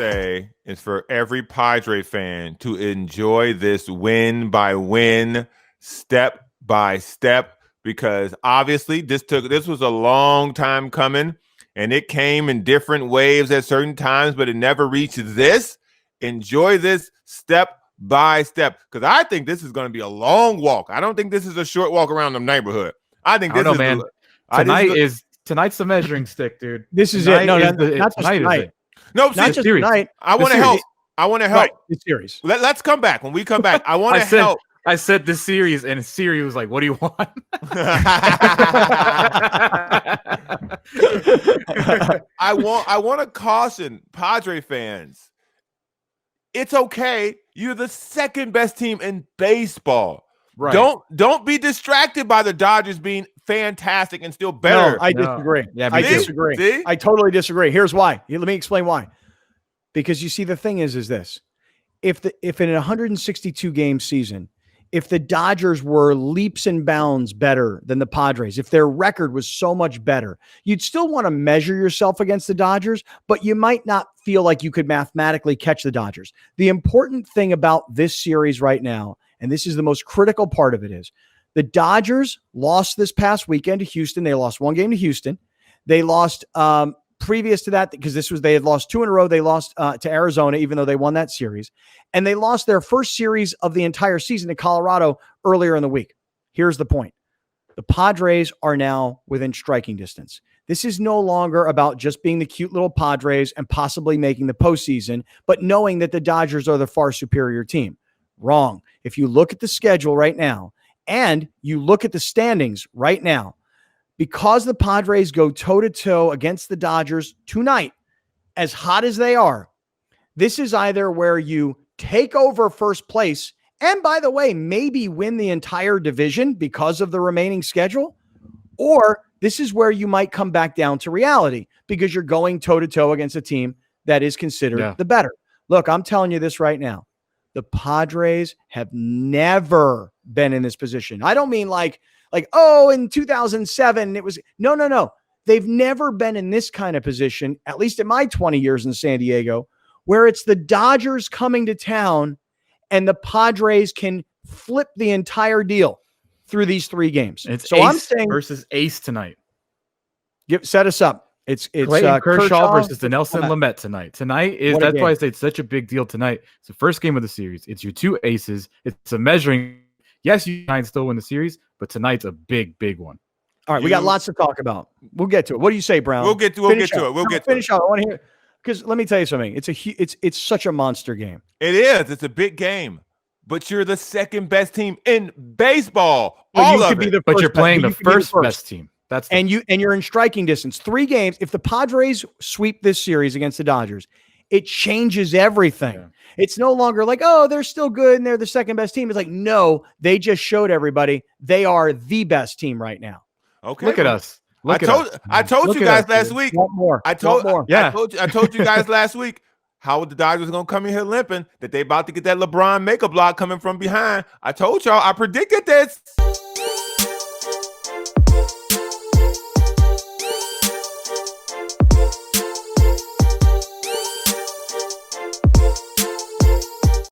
say is for every Padre fan to enjoy this win by win, step by step, because obviously this was a long time coming, and it came in different waves at certain times, but it never reached this. Enjoy this step by step, because I think this is going to be a long walk. I don't think this is a short walk around the neighborhood. I think this is Tonight's the measuring stick, dude. This is it. No, not just tonight. No, not just tonight. I want to help. I want to help. Right, the series. Let's come back. When we come back, I want to help. I said the series, and Siri was like, "What do you want?" I want to caution Padre fans. It's okay. You're the second best team in baseball. Right. Don't be distracted by the Dodgers being fantastic and still better. No, I disagree. Yeah, I disagree. See? I totally disagree. Here's why. Let me explain why. Because you see, the thing is this: if in a 162 game season, if the Dodgers were leaps and bounds better than the Padres, if their record was so much better, you'd still want to measure yourself against the Dodgers, but you might not feel like you could mathematically catch the Dodgers. The important thing about this series right now, and this is the most critical part of it, is the Dodgers lost this past weekend to Houston. They lost one game to Houston. They lost previous to that, because they had lost 2 in a row. They lost to Arizona, even though they won that series. And they lost their first series of the entire season to Colorado earlier in the week. Here's the point. The Padres are now within striking distance. This is no longer about just being the cute little Padres and possibly making the postseason, but knowing that the Dodgers are the far superior team. Wrong. If you look at the schedule right now, and you look at the standings right now, because the Padres go toe-to-toe against the Dodgers tonight, as hot as they are, this is either where you take over first place and, by the way, maybe win the entire division because of the remaining schedule, or this is where you might come back down to reality because you're going toe-to-toe against a team that is considered the better. Look, I'm telling you this right now. The Padres have never been in this position. I don't mean like, in 2007, it was no. They've never been in this kind of position, at least in my 20 years in San Diego, where it's the Dodgers coming to town and the Padres can flip the entire deal through these 3 games. I'm saying versus Ace tonight. Set us up. It's Kershaw versus the Nelson Lamet tonight. That's why I say it's such a big deal tonight. It's the first game of the series. It's your 2 aces. It's a measuring. Yes, you can still win the series, but tonight's a big, big one. All right, we got lots to talk about. We'll get to it. What do you say, Brown? We'll get to it. Finish out. I want to hear, because let me tell you something. It's such a monster game. It is. It's a big game. But you're the second best team in baseball. But you're playing the first best team. You're in striking distance. 3 games. If the Padres sweep this series against the Dodgers, it changes everything. Yeah. It's no longer like, oh, they're still good and they're the second best team. It's like, no, they just showed everybody they are the best team right now. Okay. Look at us. I told you guys last week. I told you guys last week how the Dodgers are going to come in here limping, that they about to get that LeBron makeup block coming from behind. I told y'all, I predicted this.